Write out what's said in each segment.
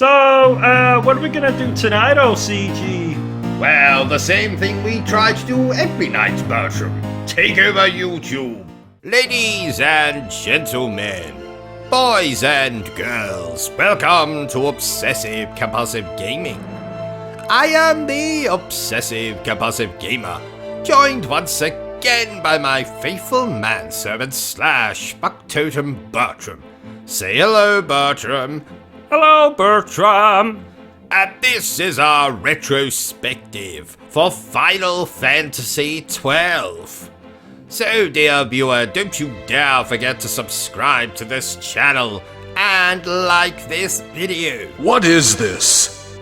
What are we gonna do tonight, OCG? Well, the same thing we try to do every night, Bertram. Take over YouTube. Ladies and gentlemen, boys and girls, welcome to Obsessive Compulsive Gaming. I am the Obsessive Compulsive Gamer, joined once again by my faithful manservant / factotum Bertram. Say hello, Bertram. Hello, Bertram. And this is our retrospective for Final Fantasy XII. So, dear viewer, don't you dare forget to subscribe to this channel and like this video. What is this?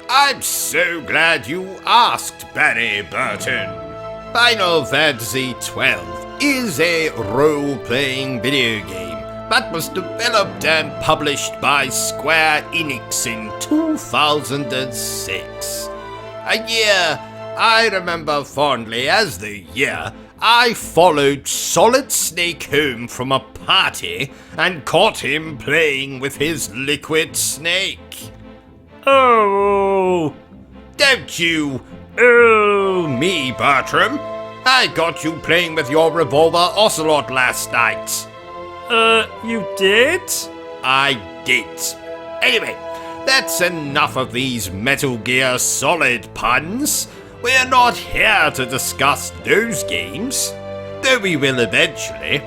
I'm so glad you asked, Barry Burton. Final Fantasy XII is a role-playing video game that was developed and published by Square Enix in 2006. A year I remember fondly as the year I followed Solid Snake home from a party and caught him playing with his liquid snake. Oh. Don't you oh me, Bertram. I got you playing with your revolver ocelot last night. You did? I did. Anyway, that's enough of these Metal Gear Solid puns. We're not here to discuss those games, though we will eventually.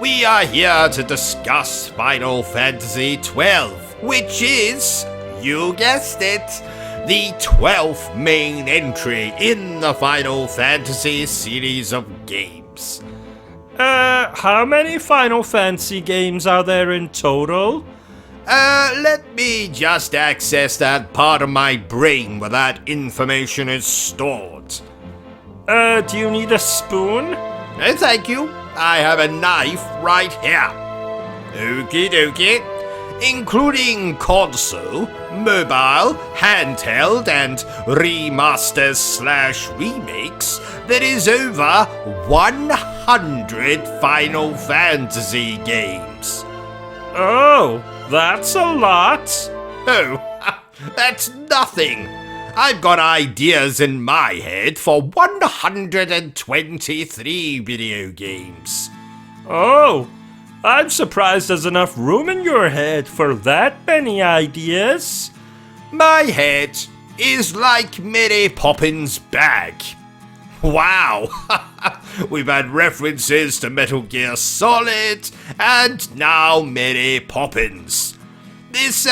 We are here to discuss Final Fantasy XII, which is, you guessed it, the 12th main entry in the Final Fantasy series of games. How many Final Fantasy games are there in total? Let me just access that part of my brain where that information is stored. Do you need a spoon? No, thank you. I have a knife right here. Okie dokie. Including console, mobile, handheld, and remasters/remakes, there is over 100 Final Fantasy games. Oh, that's a lot. Oh, that's nothing. I've got ideas in my head for 123 video games. Oh, I'm surprised there's enough room in your head for that many ideas. My head is like Mary Poppins' bag. Wow, we've had references to Metal Gear Solid and now Mary Poppins. This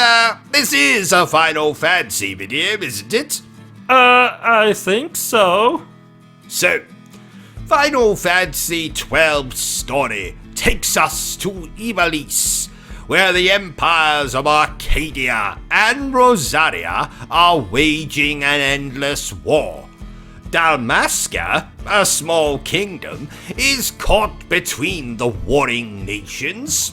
is a Final Fantasy video, isn't it? I think so. So, Final Fantasy XII's story takes us to Ivalice, where the empires of Arcadia and Rosaria are waging an endless war. Dalmasca, a small kingdom, is caught between the warring nations.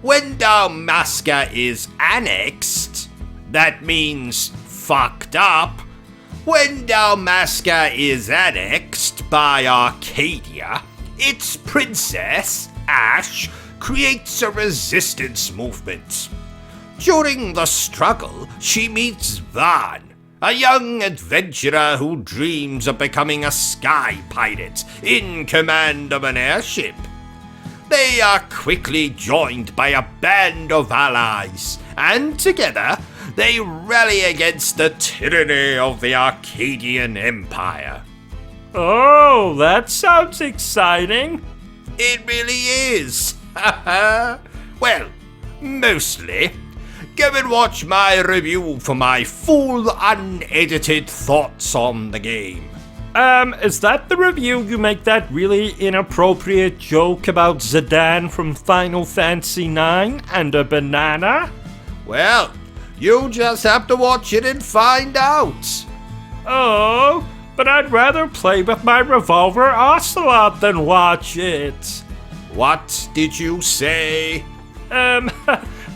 When Dalmasca is annexed, that means fucked up. When Dalmasca is annexed by Arcadia, its princess, Ash, creates a resistance movement. During the struggle, she meets Van, a young adventurer who dreams of becoming a sky pirate in command of an airship. They are quickly joined by a band of allies, and together they rally against the tyranny of the Arcadian Empire. Oh, that sounds exciting. It really is. Well, mostly. Go and watch my review for my full unedited thoughts on the game. Is that the review you make that really inappropriate joke about Zidane from Final Fantasy IX and a banana? Well, you'll just have to watch it and find out. Oh, but I'd rather play with my revolver ocelot than watch it. What did you say?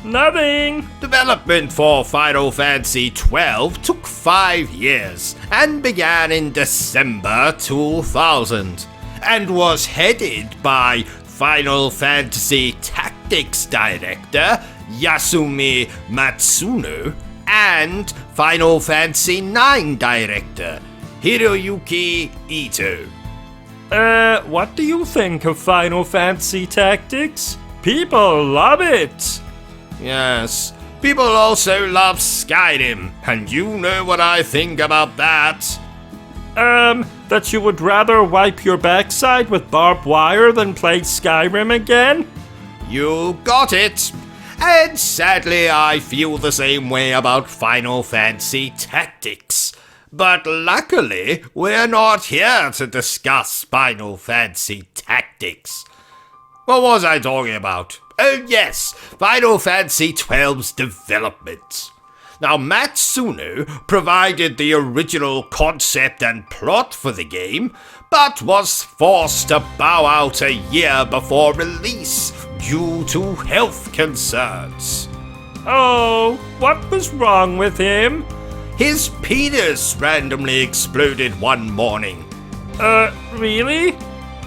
Nothing. Development for Final Fantasy XII took 5 years and began in December 2000 and was headed by Final Fantasy Tactics director Yasumi Matsuno and Final Fantasy IX director, Hiroyuki Ito. What do you think of Final Fantasy Tactics? People love it! Yes, people also love Skyrim, and you know what I think about that. That you would rather wipe your backside with barbed wire than play Skyrim again? You got it. And sadly, I feel the same way about Final Fantasy Tactics. But luckily, we're not here to discuss Final Fantasy Tactics. What was I talking about? Oh yes, Final Fantasy XII's development. Now, Matsuno provided the original concept and plot for the game, but was forced to bow out a year before release due to health concerns. Oh, what was wrong with him? His penis randomly exploded one morning. Really?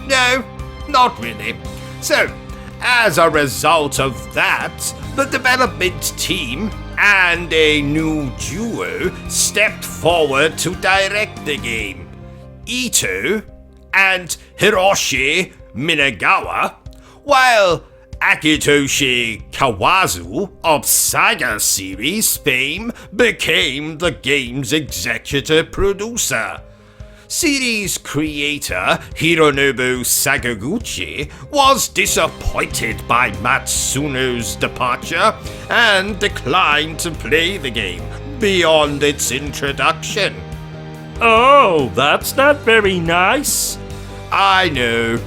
No, not really. So, as a result of that, the development team and a new duo stepped forward to direct the game. Ito and Hiroshi Minagawa, while Akitoshi Kawazu of Saga series fame became the game's executive producer. Series creator Hironobu Sakaguchi was disappointed by Matsuno's departure and declined to play the game beyond its introduction. Oh, that's not very nice. I know.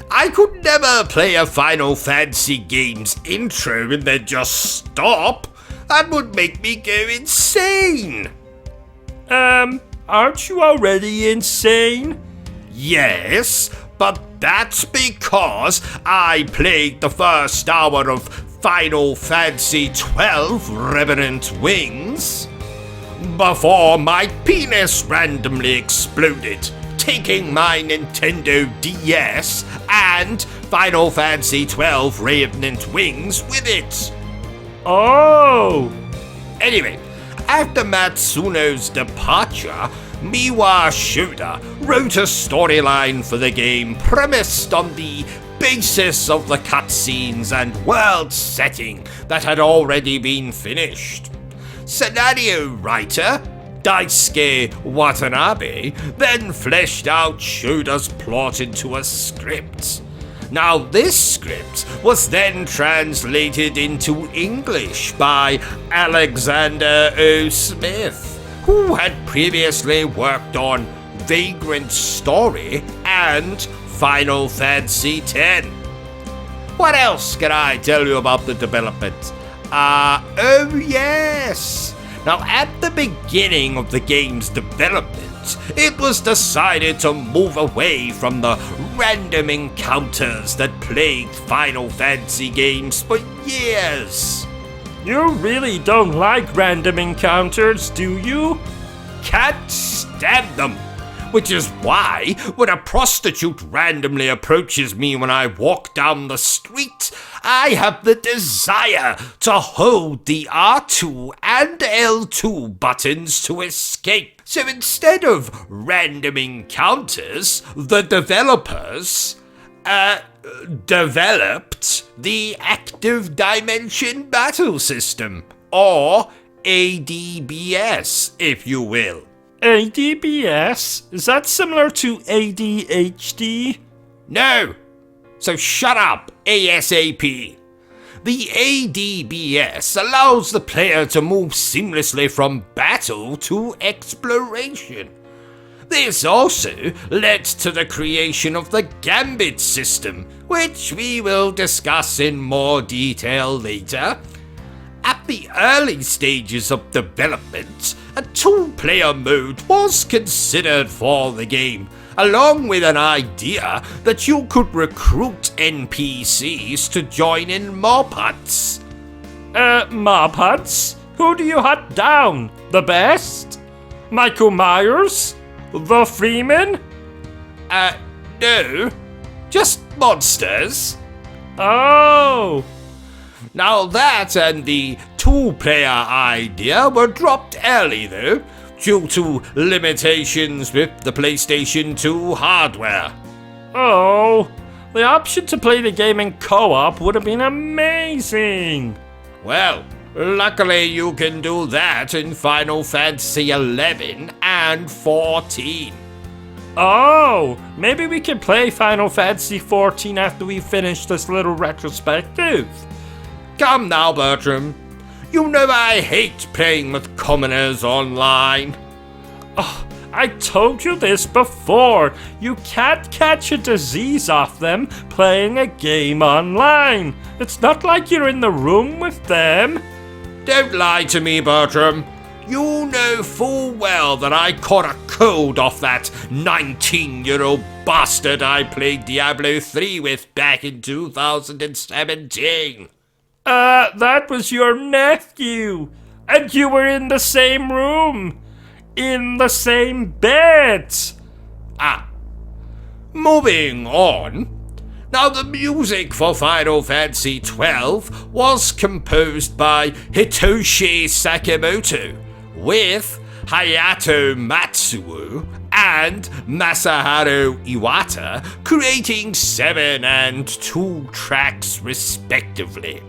I could never play a Final Fantasy game's intro and then just stop. That would make me go insane. Aren't you already insane? Yes, but that's because I played the first hour of Final Fantasy XII Revenant Wings before my penis randomly exploded, taking my Nintendo DS and Final Fantasy XII Revenant Wings with it. Oh! Anyway, after Matsuno's departure, Miwa Shoda wrote a storyline for the game premised on the basis of the cutscenes and world setting that had already been finished. Scenario writer Daisuke Watanabe then fleshed out Shoda's plot into a script. Now, this script was then translated into English by Alexander O. Smith, who had previously worked on Vagrant Story and Final Fantasy X. What else can I tell you about the development? Oh yes! Now, at the beginning of the game's development, it was decided to move away from the random encounters that plagued Final Fantasy games for years. You really don't like random encounters, do you? Can't stand them. Which is why, when a prostitute randomly approaches me when I walk down the street, I have the desire to hold the R2 and L2 buttons to escape. So instead of random encounters, the developers developed the Active Dimension Battle System, or ADBS, if you will. ADBS? Is that similar to ADHD? No! So shut up, ASAP. The ADBS allows the player to move seamlessly from battle to exploration. This also led to the creation of the Gambit system, which we will discuss in more detail later. At the early stages of development, a two-player mode was considered for the game, along with an idea that you could recruit NPCs to join in mob hunts. Mob hunts? Who do you hunt down? The best? Michael Myers? The Freeman? No. Just monsters. Oh! Now that and the two-player idea were dropped early though, due to limitations with the PlayStation 2 hardware. Oh, the option to play the game in co-op would have been amazing. Well, luckily you can do that in Final Fantasy XI and 14. Oh, maybe we can play Final Fantasy XIV after we finish this little retrospective. Come now, Bertram. You know I hate playing with commoners online. Oh, I told you this before. You can't catch a disease off them playing a game online. It's not like you're in the room with them. Don't lie to me, Bertram. You know full well that I caught a cold off that 19-year-old bastard I played Diablo 3 with back in 2017. That was your nephew. And you were in the same room. In the same bed. Moving on. Now, the music for Final Fantasy XII was composed by Hitoshi Sakamoto, with Hayato Matsuo and Masaharu Iwata creating 7 and 2 tracks respectively.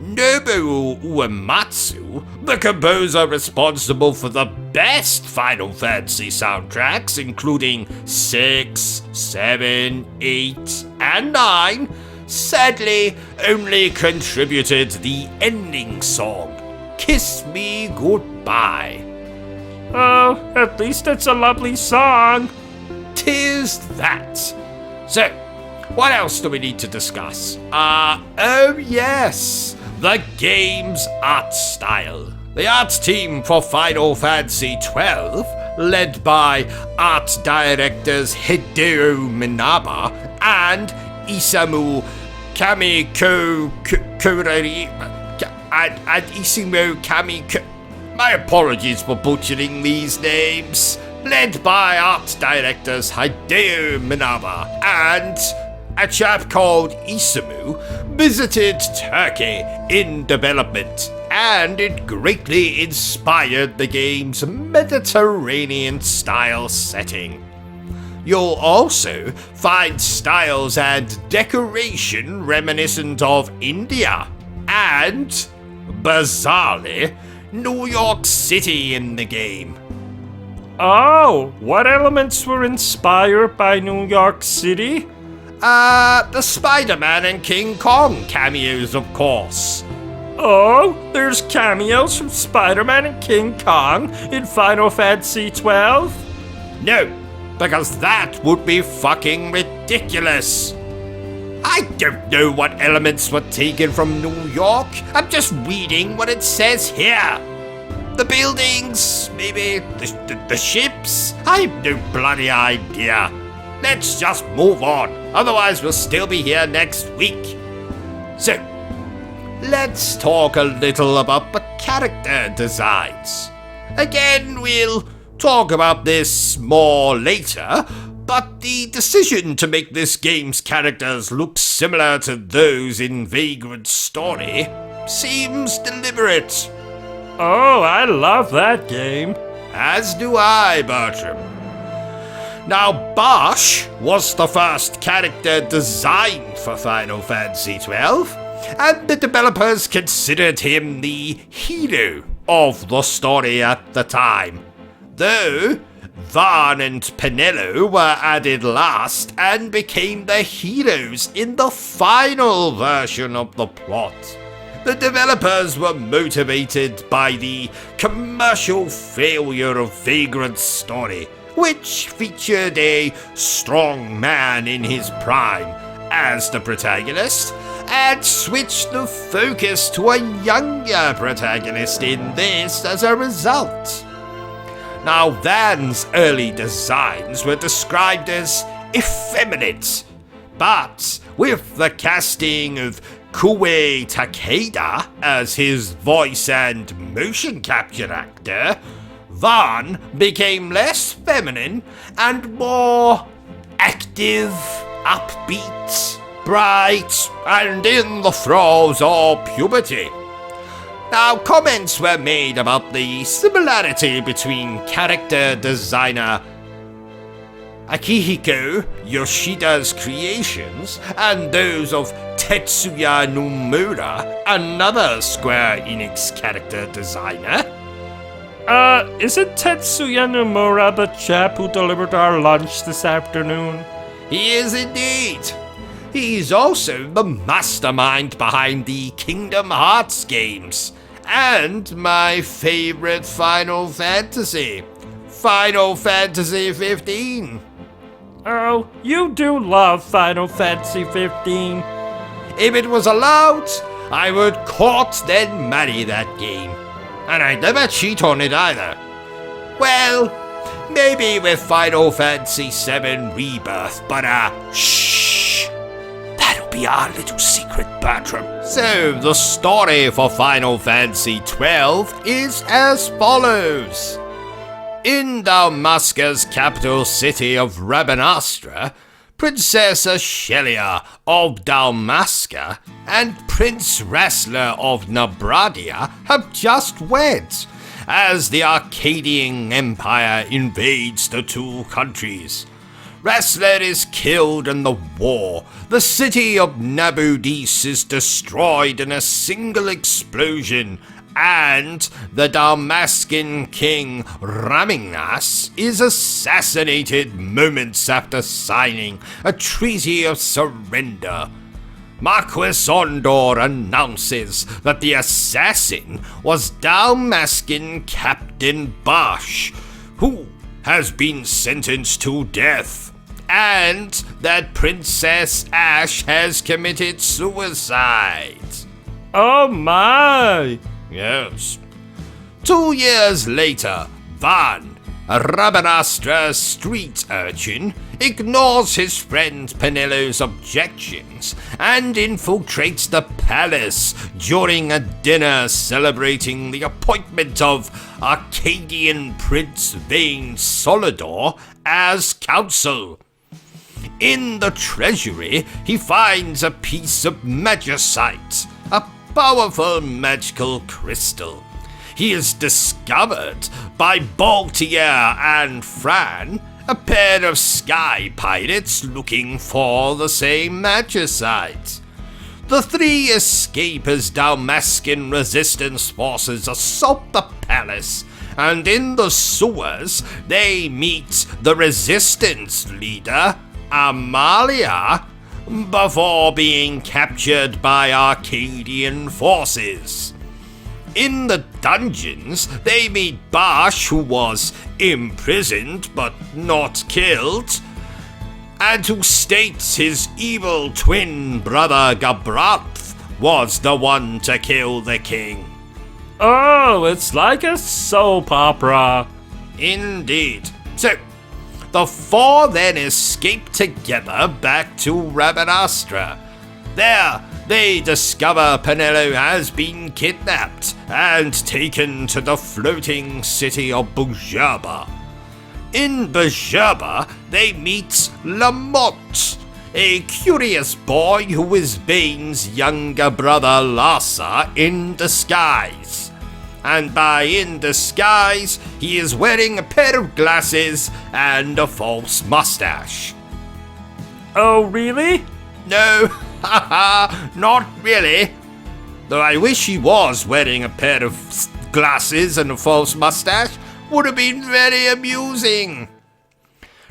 Nobuo Uematsu, the composer responsible for the best Final Fantasy soundtracks, including 6, 7, 8, and 9, sadly only contributed the ending song, Kiss Me Goodbye. Oh, at least it's a lovely song. 'Tis that. So, what else do we need to discuss? Oh yes, the game's art style. The art team for Final Fantasy XII, led by art directors Hideo Minaba and Isamu Kurari and Isimu Kamiko. My apologies for butchering these names. Led by art directors Hideo Minaba and a chap called Isamu, visited Turkey in development, and it greatly inspired the game's Mediterranean-style setting. You'll also find styles and decoration reminiscent of India, and, bizarrely, New York City in the game. Oh, what elements were inspired by New York City? The Spider-Man and King Kong cameos, of course. Oh, there's cameos from Spider-Man and King Kong in Final Fantasy XII? No, because that would be fucking ridiculous. I don't know what elements were taken from New York. I'm just reading what it says here. The buildings, maybe the ships. I have no bloody idea. Let's just move on. Otherwise, we'll still be here next week. So, let's talk a little about the character designs. Again, we'll talk about this more later, but the decision to make this game's characters look similar to those in Vagrant Story seems deliberate. Oh, I love that game. As do I, Bertram. Now, Bosch was the first character designed for Final Fantasy XII, and the developers considered him the hero of the story at the time. Though, Vaughn and Penelo were added last and became the heroes in the final version of the plot. The developers were motivated by the commercial failure of Vagrant Story, which featured a strong man in his prime as the protagonist, and switched the focus to a younger protagonist in this as a result. Now, Van's early designs were described as effeminate, but with the casting of Koei Takeda as his voice and motion capture actor, Vaughn became less feminine and more active, upbeat, bright, and in the throes of puberty. Now, comments were made about the similarity between character designer Akihiko Yoshida's creations and those of Tetsuya Nomura, another Square Enix character designer. Isn't Tetsuya Nomura the chap who delivered our lunch this afternoon? He is indeed. He's also the mastermind behind the Kingdom Hearts games, and my favorite Final Fantasy, Final Fantasy 15. Oh, you do love Final Fantasy 15. If it was allowed, I would court then marry that game. And I'd never cheat on it either. Well, maybe with Final Fantasy VII Rebirth, but shh. That'll be our little secret, Bertram. So, the story for Final Fantasy XII is as follows. In Dalmasca's capital city of Rabanastra, Princess Ashelia of Dalmasca and Prince Wrestler of Nabradia have just wed, as the Arcadian Empire invades the two countries. Wrestler is killed in the war. The city of Nabudis is destroyed in a single explosion, and the Dalmascan king Ramingnas is assassinated moments after signing a treaty of surrender. Marquis Ondor announces that the assassin was Dalmascan Captain Bosch, who has been sentenced to death, and that Princess Ash has committed suicide. Oh my! Yes. 2 years later, Van, a Rabanastra street urchin, ignores his friend Penello's objections and infiltrates the palace during a dinner celebrating the appointment of Arcadian Prince Vane Solidor as counsel. In the treasury, he finds a piece of magicite, a powerful magical crystal. He is discovered by Baltier and Fran, a pair of sky pirates looking for the same magicite. The three escape as Dalmascan resistance forces assault the palace, and in the sewers they meet the resistance leader, Amalia, before being captured by Arcadian forces. In the dungeons, they meet Bosch, who was imprisoned but not killed, and who states his evil twin brother Gabranth was the one to kill the king. Oh, it's like a soap opera. Indeed. So, the four then escape together back to Rabanastra. There, they discover Penello has been kidnapped and taken to the floating city of Bujaba. In Bujaba, they meet Lamont, a curious boy who is Vane's younger brother Lassa in disguise. And by in disguise, he is wearing a pair of glasses and a false mustache. Oh, really? No, haha, not really. Though I wish he was wearing a pair of glasses and a false mustache. Would have been very amusing.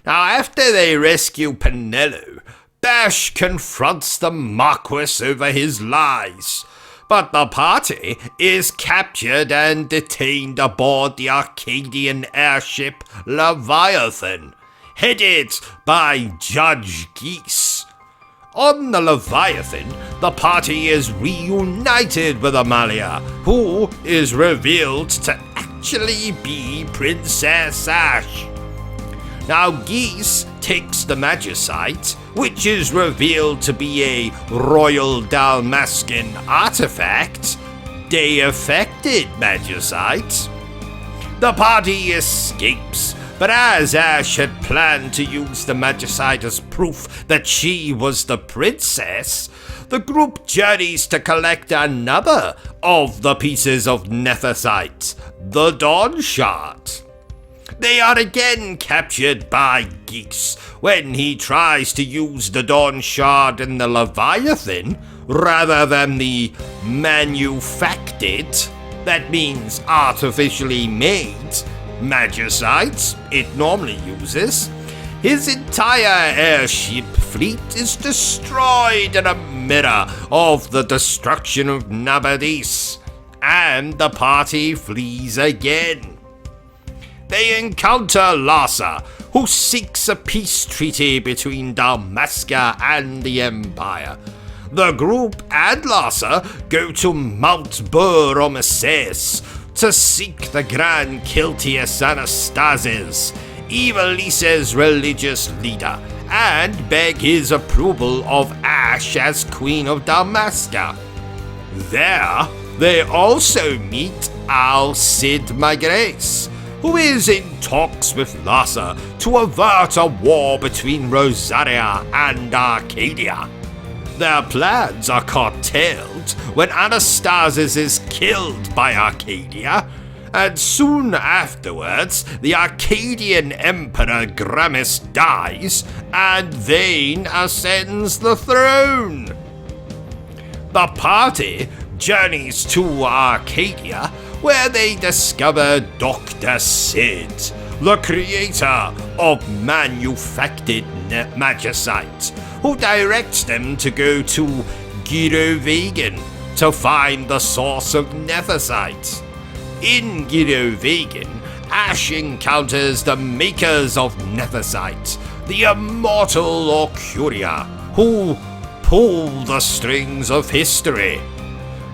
Now, after they rescue Penello, Bash confronts the Marquis over his lies. But the party is captured and detained aboard the Arcadian airship Leviathan, headed by Judge Geese. On the Leviathan, the party is reunited with Amalia, who is revealed to actually be Princess Ash. Now Geese takes the magicite, which is revealed to be a royal Dalmascan artifact, de-affected magicite. The party escapes But as Ash had planned to use the Magicite as proof that she was the princess, the group journeys to collect another of the pieces of Nethicite, the Dawn Shard. They are again captured by Geeks when he tries to use the Dawn Shard in the Leviathan rather than the manufactured, that means artificially made, Magicite it normally uses. His entire airship fleet is destroyed in a mirror of the destruction of Nabadis, and the party flees again. They encounter Larsa, who seeks a peace treaty between Dalmasca and the Empire. The group and Larsa go to Mount Bur-Omeses to seek the Grand Kiltius Anastasis, Ivalice's religious leader, and beg his approval of Ash as Queen of Dalmasca. There, they also meet Al Cid Magrace, who is in talks with Larsa to avert a war between Rosaria and Arcadia. Their plans are curtailed when Anastasis is killed by Arcadia, and soon afterwards the Arcadian Emperor Gramis dies and Vane ascends the throne. The party journeys to Arcadia, where they discover Dr. Cid, the creator of manufactured magicite, who directs them to go to Girovegan to find the source of Nethicite. In Girovegan, Ash encounters the makers of Nethicite, the immortal Orcuria, who pull the strings of history.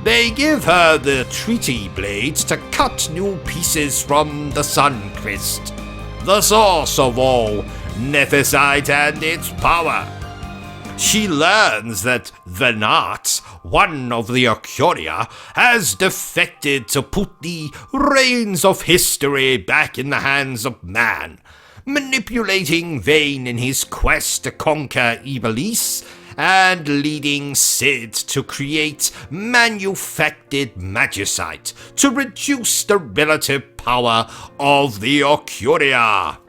They give her the treaty blades to cut new pieces from the Suncrist, the source of all Nethicite and its power. She learns that Venat, one of the Orcuria, has defected to put the reins of history back in the hands of man, manipulating Vane in his quest to conquer Ivalice and leading Cid to create manufactured magicite to reduce the relative power of the Orcuria.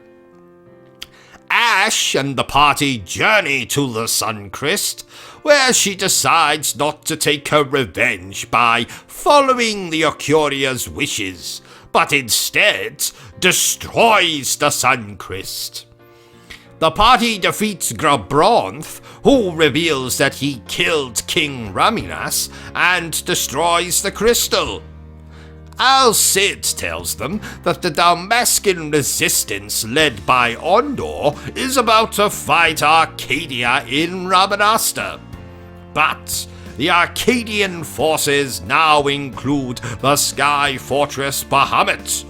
Ash and the party journey to the Suncrist, where she decides not to take her revenge by following the Orcuria's wishes, but instead destroys the Suncrist. The party defeats Grabronth, who reveals that he killed King Raminas and destroys the crystal. Al Cid tells them that the Dalmascan resistance led by Ondor is about to fight Arcadia in Rabanasta. But the Arcadian forces now include the Sky Fortress Bahamut.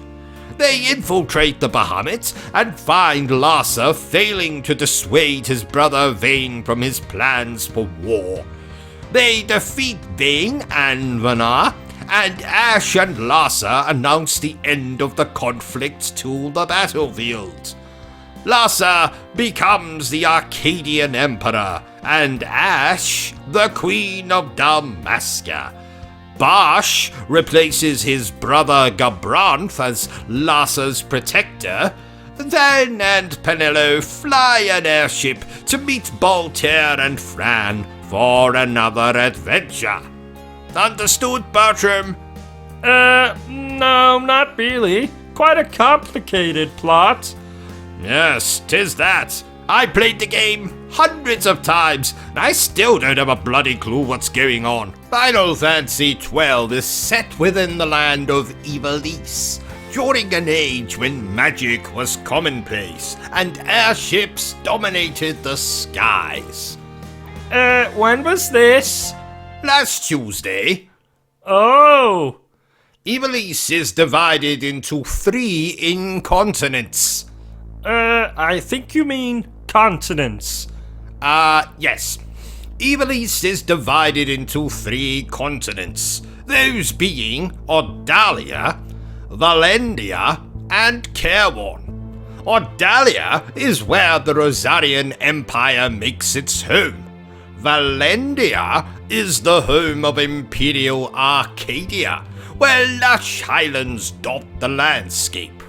They infiltrate the Bahamut and find Larsa failing to dissuade his brother Vane from his plans for war. They defeat Vane and Vanar, and Ash and Larsa announce the end of the conflict to the battlefield. Larsa becomes the Arcadian Emperor, and Ash the Queen of Dalmasca. Bash replaces his brother Gabranth as Larsa's protector. Van and Penelo fly an airship to meet Voltaire and Fran for another adventure. Understood, Bertram? No, not really. Quite a complicated plot. Yes, 'tis that. I played the game hundreds of times, and I still don't have a bloody clue what's going on. Final Fantasy XII is set within the land of Ivalice, during an age when magic was commonplace, and airships dominated the skies. When was this? Last Tuesday. Oh. Ivalice is divided into 3 incontinents. I think you mean continents. Yes. Ivalice is divided into 3 continents, those being Odalia, Valendia, and Caerwan. Ordalia is where the Rosarian Empire makes its home. Valendia is the home of Imperial Arcadia, where lush highlands dot the landscape.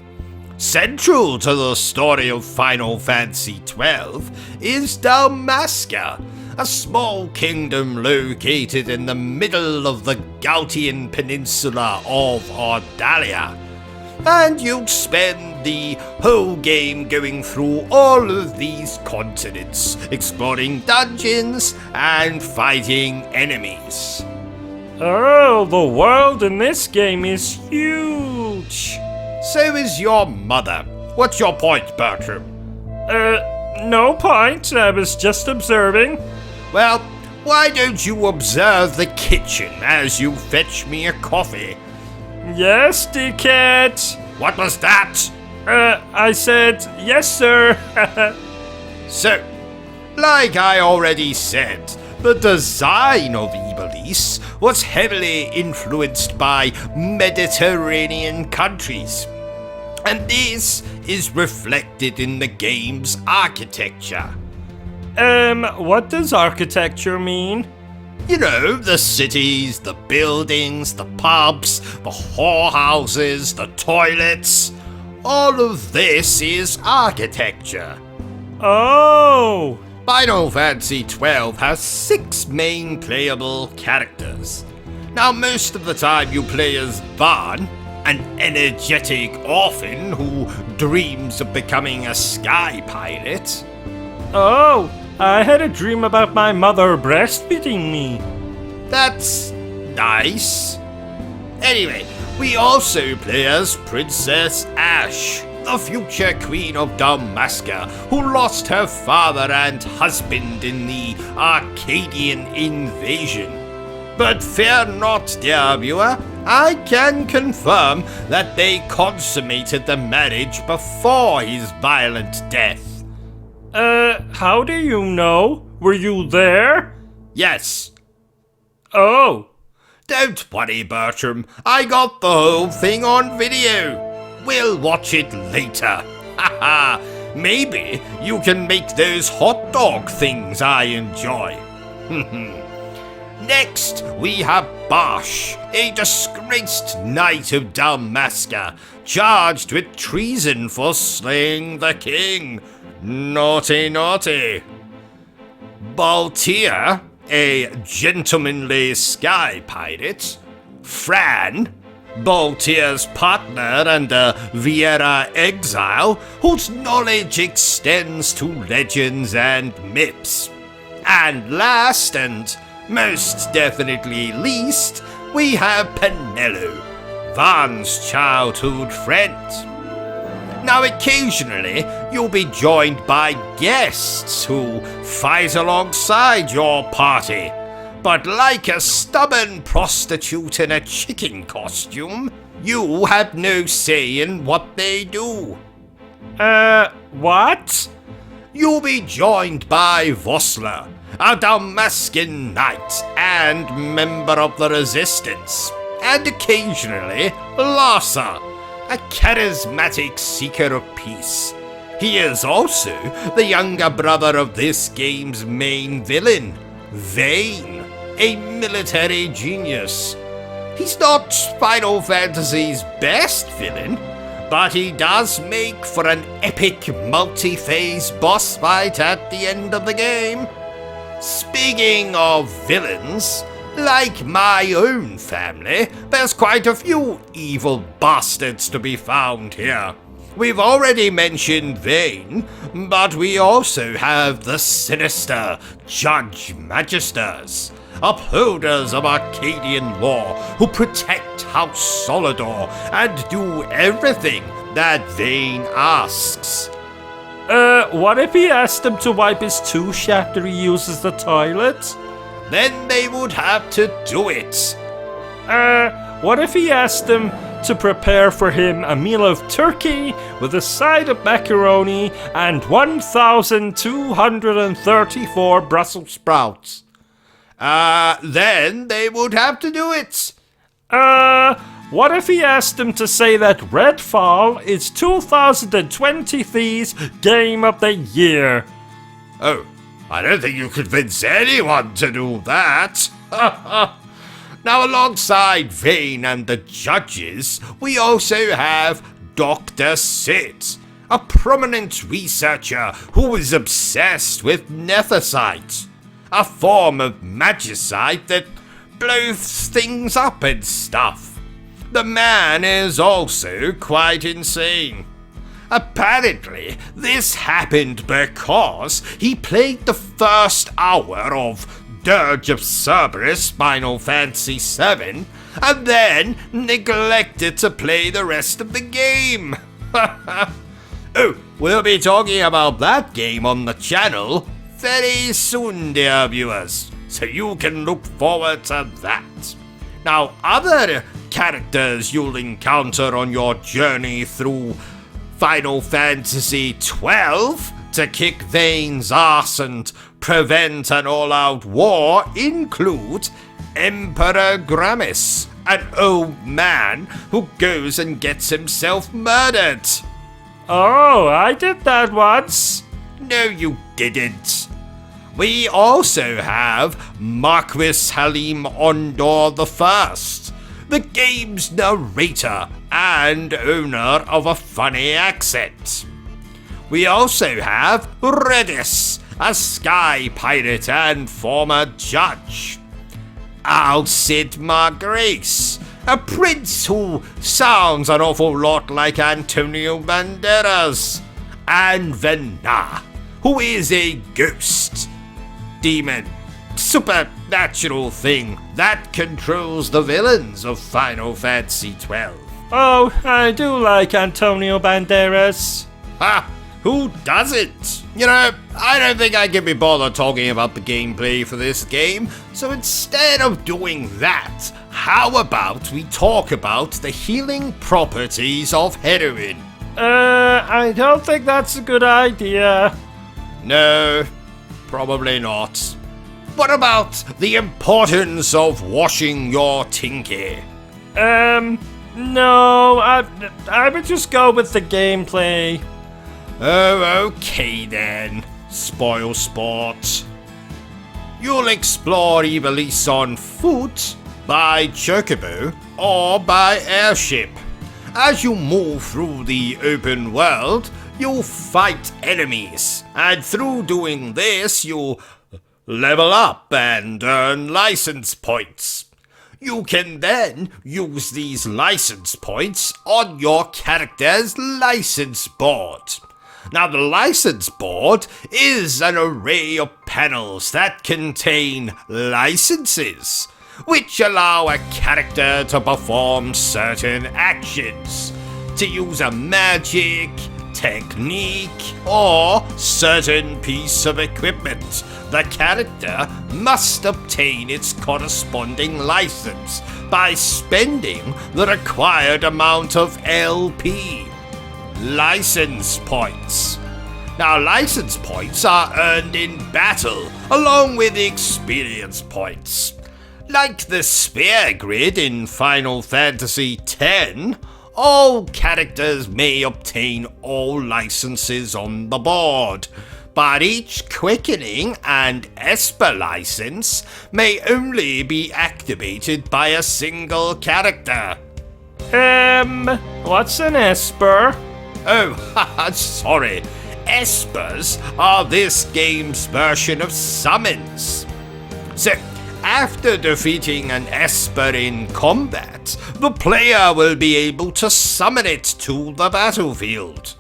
Central to the story of Final Fantasy XII is Dalmasca, a small kingdom located in the middle of the Gautian Peninsula of Ordalia. And you'll spend the whole game going through all of these continents, exploring dungeons and fighting enemies. Oh, the world in this game is huge. So is your mother. What's your point, Bertram? No point. I was just observing. Well, why don't you observe the kitchen as you fetch me a coffee? Yes, dickhead. What was that? I said, yes, sir. So, like I already said, the design of Iblis was heavily influenced by Mediterranean countries. And this is reflected in the game's architecture. What does architecture mean? You know, the cities, the buildings, the pubs, the whorehouses, the toilets. All of this is architecture. Oh! Final Fantasy XII has 6 main playable characters. Now, most of the time you play as Vaughn, an energetic orphan who dreams of becoming a sky pilot. Oh, I had a dream about my mother breastfeeding me. That's nice. Anyway, we also play as Princess Ash, the future queen of Dalmasca, who lost her father and husband in the Arcadian invasion. But fear not, dear viewer, I can confirm that they consummated the marriage before his violent death. How do you know? Were you there? Yes. Oh. Don't worry, Bertram. I got the whole thing on video. We'll watch it later. Haha. Maybe you can make those hot dog things I enjoy. Next, we have Bosch, a disgraced knight of Dalmasca, charged with treason for slaying the king. Naughty, naughty. Baltier, a gentlemanly sky pirate. Fran, Baltier's partner and a Viera exile, whose knowledge extends to legends and myths. And last and most definitely least, we have Penelo, Vaughn's childhood friend. Now, occasionally, you'll be joined by guests who fight alongside your party. But like a stubborn prostitute in a chicken costume, you have no say in what they do. What? You'll be joined by Vossler, a Dalmascan knight and member of the Resistance, and occasionally Larsa, a charismatic seeker of peace. He is also the younger brother of this game's main villain, Vayne, a military genius. He's not Final Fantasy's best villain, but he does make for an epic multi-phase boss fight at the end of the game. Speaking of villains, like my own family, there's quite a few evil bastards to be found here. We've already mentioned Vayne, but we also have the sinister Judge Magisters, upholders of Arcadian law who protect House Solidor and do everything that Vayne asks. What if he asked him to wipe his touche after he uses the toilet? Then they would have to do it. What if he asked him to prepare for him a meal of turkey with a side of macaroni and 1,234 Brussels sprouts? Then they would have to do it. What if he asked him to say that Redfall is 2023's Game of the Year? Oh, I don't think you convince anyone to do that. Now, alongside Vane and the judges, we also have Dr. Sid, a prominent researcher who is obsessed with nethicite, a form of magicite that blows things up and stuff. The man is also quite insane. Apparently, this happened because he played the first hour of Dirge of Cerberus Final Fantasy VII and then neglected to play the rest of the game. Oh, we'll be talking about that game on the channel very soon, dear viewers, so you can look forward to that. Now, other characters you'll encounter on your journey through Final Fantasy XII to kick Vane's ass and prevent an all-out war include Emperor Gramis, an old man who goes and gets himself murdered. Oh, I did that once. No, you didn't. We also have Marquis Halim Ondor I, the game's narrator and owner of a funny accent. We also have Redis, a sky pirate and former judge. Alcid Margrace, a prince who sounds an awful lot like Antonio Banderas. And Vena, who is a ghost, demon, supernatural thing that controls the villains of Final Fantasy XII. Oh, I do like Antonio Banderas. Ha! Who doesn't? You know, I don't think I can be bothered talking about the gameplay for this game, so instead of doing that, how about we talk about the healing properties of heroin? I don't think that's a good idea. No, probably not. What about the importance of washing your tinky? No, I would just go with the gameplay. Oh, okay then, spoil sport. You'll explore Ivalice on foot, by chocobo, or by airship. As you move through the open world, you'll fight enemies, and through doing this, you'll level up and earn license points. You can then use these license points on your character's license board. Now, the license board is an array of panels that contain licenses, which allow a character to perform certain actions, to use a magic, technique, or certain piece of equipment. The character must obtain its corresponding license by spending the required amount of LP. License points. Now, license points are earned in battle, along with experience points. Like the sphere grid in Final Fantasy X, all characters may obtain all licenses on the board, but each quickening and Esper license may only be activated by a single character. What's an Esper? Oh, haha, sorry. Espers are this game's version of summons. So, after defeating an Esper in combat, the player will be able to summon it to the battlefield.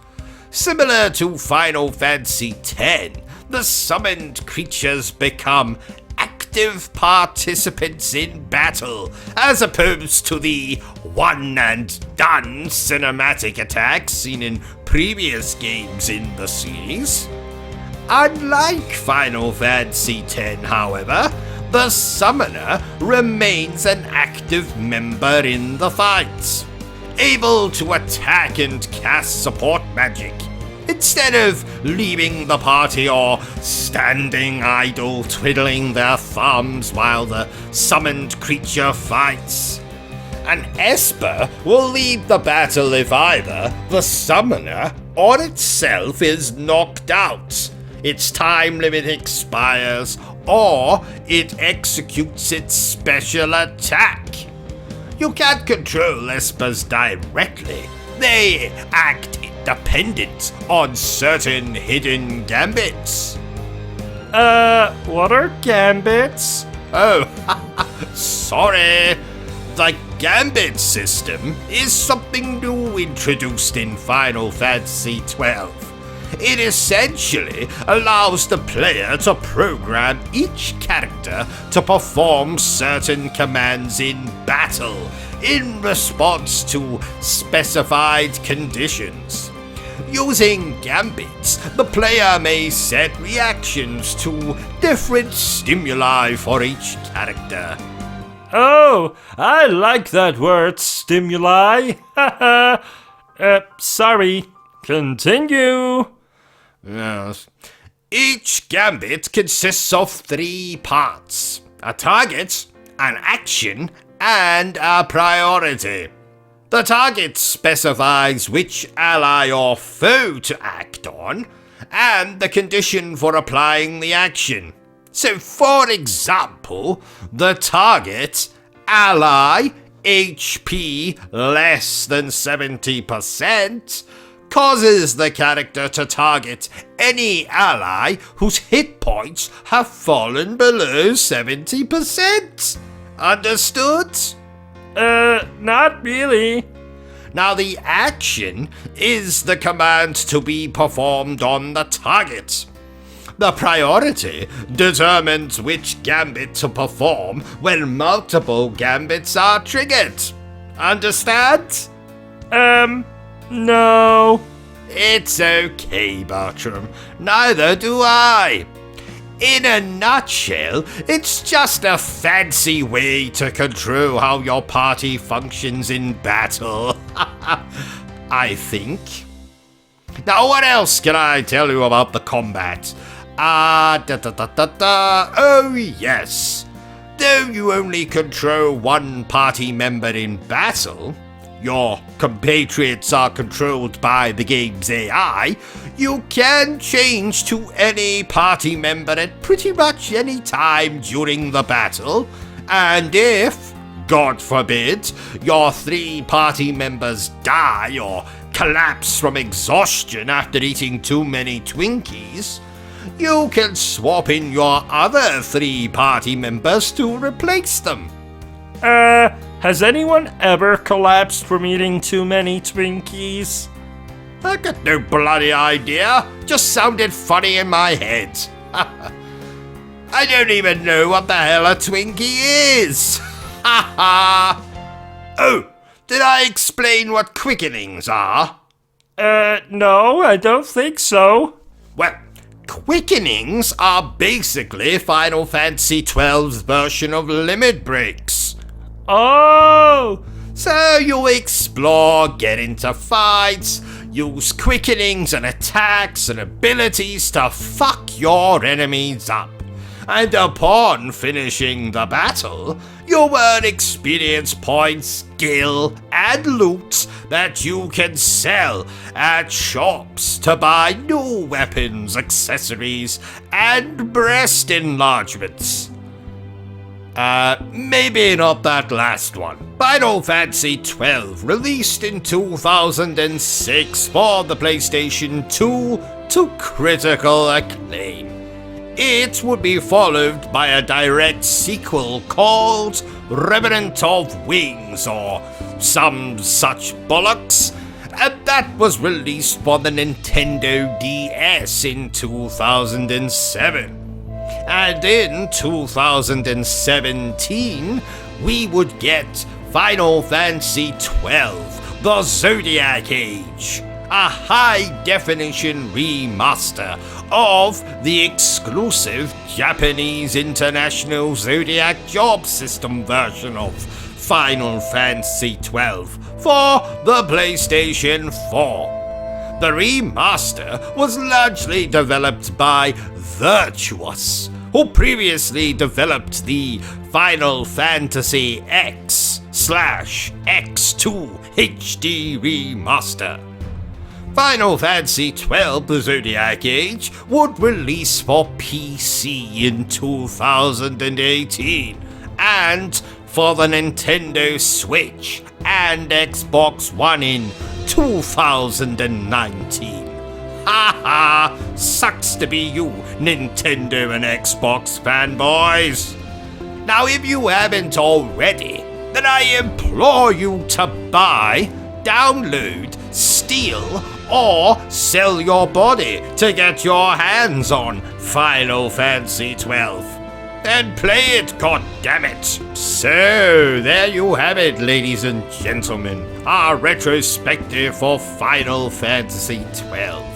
Similar to Final Fantasy X, the summoned creatures become active participants in battle, as opposed to the one-and-done cinematic attacks seen in previous games in the series. Unlike Final Fantasy X, however, the summoner remains an active member in the fight, able to attack and cast support magic, instead of leaving the party or standing idle twiddling their thumbs while the summoned creature fights. An Esper will lead the battle if either the summoner or itself is knocked out, its time limit expires, or it executes its special attack. You can't control Espers directly. They act dependent on certain hidden gambits. What are gambits? Oh, sorry. The gambit system is something new introduced in Final Fantasy XII. It essentially allows the player to program each character to perform certain commands in battle in response to specified conditions. Using gambits, the player may set reactions to different stimuli for each character. Oh, I like that word, stimuli. Sorry. Continue. Yes. Each gambit consists of 3 parts: a target, an action, and a priority. The target specifies which ally or foe to act on, and the condition for applying the action. So, for example, the target, ally, HP less than 70%, causes the character to target any ally whose hit points have fallen below 70%. Understood? Not really. Now, the action is the command to be performed on the target. The priority determines which gambit to perform when multiple gambits are triggered. Understand? No. It's okay, Bertram. Neither do I. In a nutshell, it's just a fancy way to control how your party functions in battle. I think. Now, what else can I tell you about the combat? Oh, yes. Though you only control one party member in battle, your compatriots are controlled by the game's AI, you can change to any party member at pretty much any time during the battle, and if, God forbid, your 3 party members die or collapse from exhaustion after eating too many Twinkies, you can swap in your other 3 party members to replace them. Has anyone ever collapsed from eating too many Twinkies? I got no bloody idea. Just sounded funny in my head. I don't even know what the hell a Twinkie is. Oh, did I explain what quickenings are? No, I don't think so. Well, quickenings are basically Final Fantasy XII's version of limit breaks. Oh! So you explore, get into fights, use quickenings and attacks and abilities to fuck your enemies up. And upon finishing the battle, you earn experience points, skill, and loot that you can sell at shops to buy new weapons, accessories, and breast enlargements. Maybe not that last one. Final Fantasy XII, released in 2006 for the PlayStation 2 to critical acclaim. It would be followed by a direct sequel called Remnant of Wings or some such bollocks, and that was released for the Nintendo DS in 2007. And in 2017, we would get Final Fantasy XII, The Zodiac Age, a high-definition remaster of the exclusive Japanese International Zodiac Job System version of Final Fantasy XII for the PlayStation 4. The remaster was largely developed by Virtuos, who previously developed the Final Fantasy X X2 HD Remaster. Final Fantasy XII The Zodiac Age would release for PC in 2018 and for the Nintendo Switch and Xbox One in 2019. Haha, sucks to be you, Nintendo and Xbox fanboys. Now if you haven't already, then I implore you to buy, download, steal, or sell your body to get your hands on Final Fantasy XII. And play it, goddammit! So, there you have it, ladies and gentlemen, our retrospective for Final Fantasy XII.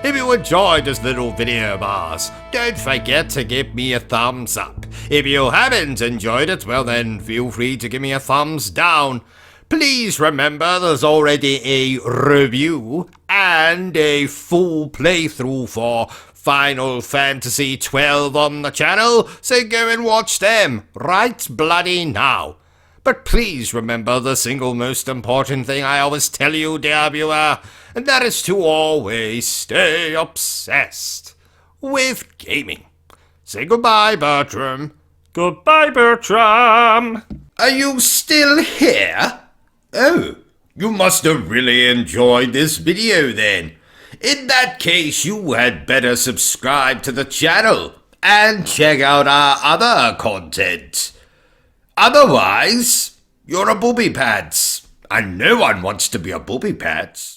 If you enjoyed this little video of ours, don't forget to give me a thumbs up. If you haven't enjoyed it, well then feel free to give me a thumbs down. Please remember there's already a review and a full playthrough for Final Fantasy XII on the channel, so go and watch them right bloody now. But please remember the single most important thing I always tell you, dear viewer, and that is to always stay obsessed with gaming. Say goodbye, Bertram. Goodbye, Bertram. Are you still here? Oh, you must have really enjoyed this video then. In that case, you had better subscribe to the channel and check out our other content. Otherwise, you're a booby pants, and no one wants to be a booby pants.